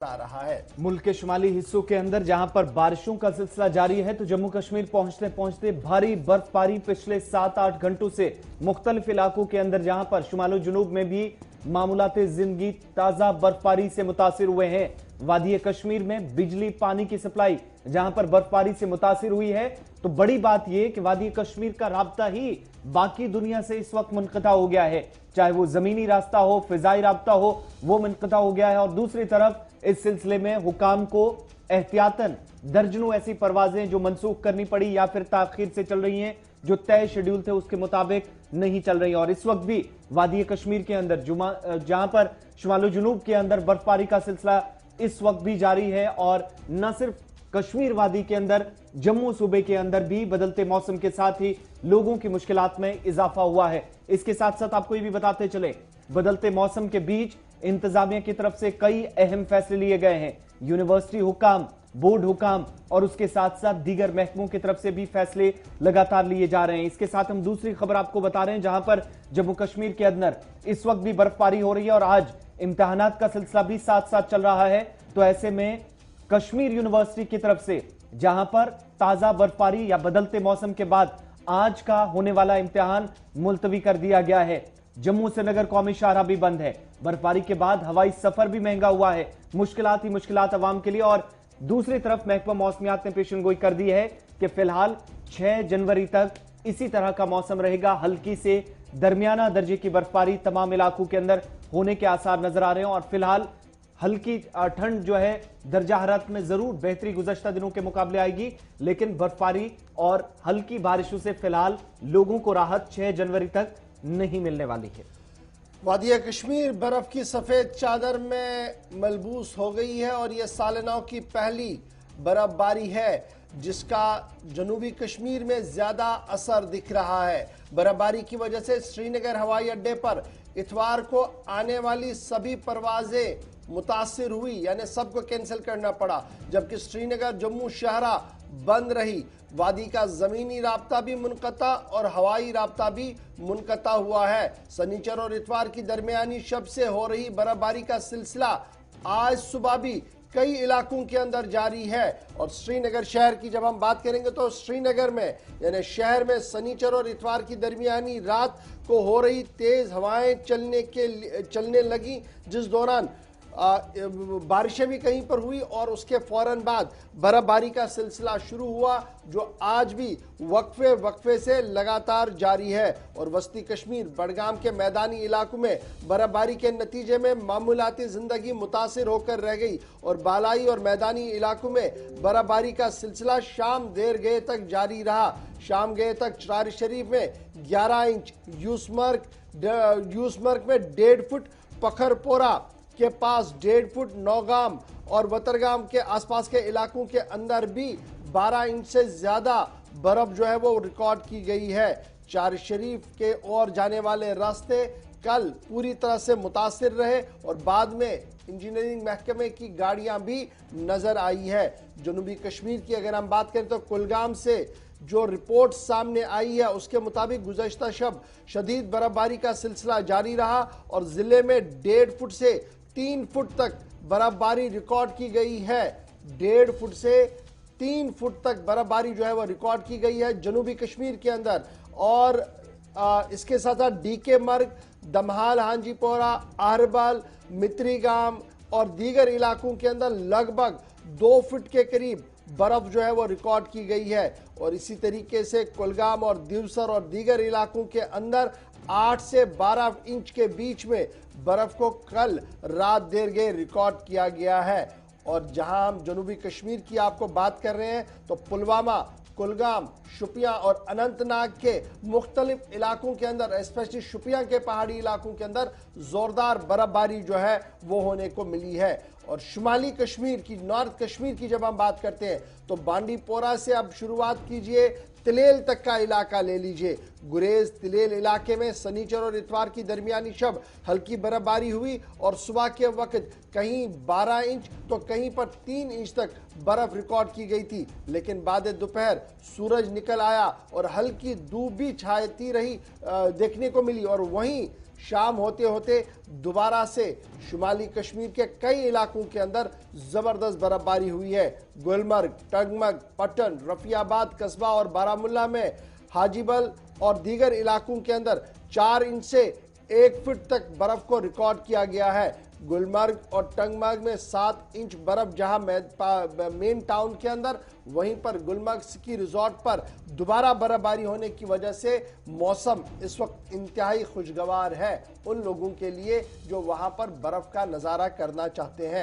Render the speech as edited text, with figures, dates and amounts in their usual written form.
आ रहा है। मुल्क के शुमाली हिस्सों के अंदर जहां पर बारिशों का सिलसिला जारी है तो जम्मू कश्मीर पहुंचते पहुंचते भारी बर्फबारी पिछले 7-8 घंटों से मुख्तलिफ इलाकों के अंदर जहां पर शुमालो जुनूब में भी मामूलाते जिंदगी ताजा बर्फबारी से मुतासिर हुए हैं। वादी कश्मीर में बिजली पानी की सप्लाई जहां पर बर्फबारी से मुतासिर हुई है तो बड़ी बात यह कि वादी कश्मीर का राब्ता ही बाकी दुनिया से इस वक्त मुनक़ता हो गया है, चाहे वो जमीनी रास्ता हो, फिजाई राब्ता हो, वो मुनक़ता हो गया है। और दूसरी तरफ इस सिलसिले में हुकाम को एहतियातन दर्जनों ऐसी परवाजें जो मनसूख करनी पड़ी या फिर ताखीर से चल रही हैं, जो तय शेड्यूल थे उसके मुताबिक नहीं चल रही। और इस वक्त भी वादी कश्मीर के अंदर जहां पर शुमालो जुनूब के अंदर बर्फबारी का सिलसिला इस वक्त भी जारी है और न सिर्फ कश्मीर वादी के अंदर, जम्मू सूबे के अंदर भी बदलते मौसम के साथ ही लोगों की मुश्किलात में इजाफा हुआ है। इसके साथ साथ आपको ये भी बताते चले, बदलते मौसम के बीच इंतजामिया की तरफ से कई अहम फैसले लिए गए हैं। यूनिवर्सिटी हुकाम, बोर्ड हुकाम और उसके साथ साथ दीगर महकमों की तरफ से भी फैसले लगातार लिए जा रहे हैं। इसके साथ हम दूसरी खबर आपको बता रहे हैं जहां पर जम्मू कश्मीर के अंदर इस वक्त भी बर्फबारी हो रही है और आज इम्तिहानात का सिलसिला भी साथ साथ चल रहा है। तो ऐसे में कश्मीर यूनिवर्सिटी की तरफ से जहां पर ताजा बर्फबारी या बदलते मौसम के बाद आज का होने वाला इम्तिहान मुलतवी कर दिया गया है। जम्मू श्रीनगर कौमी शाहराह भी बंद है। बर्फबारी के बाद हवाई सफर भी महंगा हुआ है, मुश्किलात ही मुश्किलात अवाम के लिए। और दूसरी तरफ महकमा मौसमियात ने पेशनगोई कर दी है कि फिलहाल 6 जनवरी तक इसी तरह का मौसम रहेगा। हल्की से दरमियाना दर्जे की बर्फबारी तमाम इलाकों के अंदर होने के आसार नजर आ रहे हैं और फिलहाल हल्की ठंड जो है दर्जा हरारत में जरूर बेहतरी गुज़श्ता दिनों के मुकाबले आएगी, लेकिन बर्फबारी और हल्की बारिशों से फिलहाल लोगों को राहत 6 जनवरी तक नहीं मिलने वाली है। वादिया कश्मीर बर्फ की सफेद चादर में मलबूस हो गई है और यह साल नौ की पहली बर्फबारी है जिसका जनूबी कश्मीर में ज्यादा असर दिख रहा है। बर्फबारी की वजह से श्रीनगर हवाई अड्डे पर इतवार को आने वाली सभी परवाजें मुतासिर हुई, यानी सबको कैंसिल करना पड़ा, जबकि श्रीनगर जम्मू शाहराह बंद रही। वादी का जमीनी राब्ता भी मुनक़ता और हवाई राब्ता भी मुनक़ता हुआ है। सनीचर और इतवार की दरमियानी शब से हो रही बर्फबारी का सिलसिला आज सुबह भी कई इलाकों के अंदर जारी है। और श्रीनगर शहर की जब हम बात करेंगे तो श्रीनगर में यानी शहर में सनीचर और इतवार की दरमियानी रात को हो रही तेज हवाएं चलने लगी, जिस दौरान बारिशें भी कहीं पर हुई और उसके फौरन बाद बर्फबारी का सिलसिला शुरू हुआ जो आज भी वक्फे से लगातार जारी है। और वस्ती कश्मीर बडगाम के मैदानी इलाकों में बर्फबारी के नतीजे में मामूलाती जिंदगी मुतासिर होकर रह गई और बालाई और मैदानी इलाकों में बर्फबारी का सिलसिला शाम देर गए तक जारी रहा। शाम गए तक चरार शरीफ में 11 इंच, यूसमर्ग में 1.5 फुट, पखरपोरा के पास 1.5 फुट, नौगाम और वतरगाम के आसपास के इलाकों के अंदर भी 12 इंच से ज्यादा बर्फ जो है वो रिकॉर्ड की गई है। चार शरीफ के ओर जाने वाले रास्ते कल पूरी तरह से मुतासिर रहे और बाद में इंजीनियरिंग महकमे की गाड़ियां भी नजर आई है। जनूबी कश्मीर की अगर हम बात करें तो कुलगाम से जो रिपोर्ट सामने आई है उसके मुताबिक गुज़श्ता शब शदीद बर्फबारी का सिलसिला जारी रहा और जिले में 1.5 फुट से 3 फुट तक बर्फबारी रिकॉर्ड की गई है। 1.5 फुट से 3 फुट तक बर्फबारी जो है वो रिकॉर्ड की गई है जनूबी कश्मीर के अंदर। और इसके साथ साथ डीके मर्ग, दमहाल, हांजीपोरा, आहरबल, मित्रीगाम और दीगर इलाकों के अंदर लगभग 2 फुट के करीब बर्फ जो है वो रिकॉर्ड की गई है। और इसी तरीके से कुलगाम और दिवसर और दीगर इलाकों के अंदर 8 से 12 इंच के बीच में बर्फ को कल रात देर गए रिकॉर्ड किया गया है। और जहां हम जनूबी कश्मीर की आपको बात कर रहे हैं तो पुलवामा, कुलगाम, शुपियां और अनंतनाग के मुख्तलिफ इलाकों के अंदर, स्पेशली शुपियां के पहाड़ी इलाकों के अंदर जोरदार बर्फबारी जो है वो होने को मिली है। और शुमाली कश्मीर की, नॉर्थ कश्मीर की जब हम बात करते हैं तो बांडीपोरा से अब शुरुआत कीजिए, तिलेल तक का इलाका ले लीजिए। गुरेज तिलेल इलाके में सनीचर और इतवार की दरमियानी शब हल्की बर्फबारी हुई और सुबह के वक्त कहीं 12 इंच तो कहीं पर 3 इंच तक बर्फ रिकॉर्ड की गई थी, लेकिन बाद दोपहर सूरज निकल आया और हल्की धूप भी छायती रही देखने को मिली। और वहीं शाम होते होते दोबारा से शुमाली कश्मीर के कई इलाकों के अंदर जबरदस्त बर्फबारी हुई है। गुलमर्ग, टंगमर्ग, पट्टन, रफियाबाद कस्बा और बारामुल्ला में हाजीबल और दीगर इलाकों के अंदर 4 इंच से 1 फुट तक बर्फ को रिकॉर्ड किया गया है। गुलमर्ग और टंगमर्ग में 7 इंच बर्फ जहां मेन टाउन के अंदर, वहीं पर गुलमर्ग स्की रिजॉर्ट पर दोबारा बर्फबारी होने की वजह से मौसम इस वक्त इंतहाई खुशगवार है उन लोगों के लिए जो वहां पर बर्फ का नजारा करना चाहते हैं।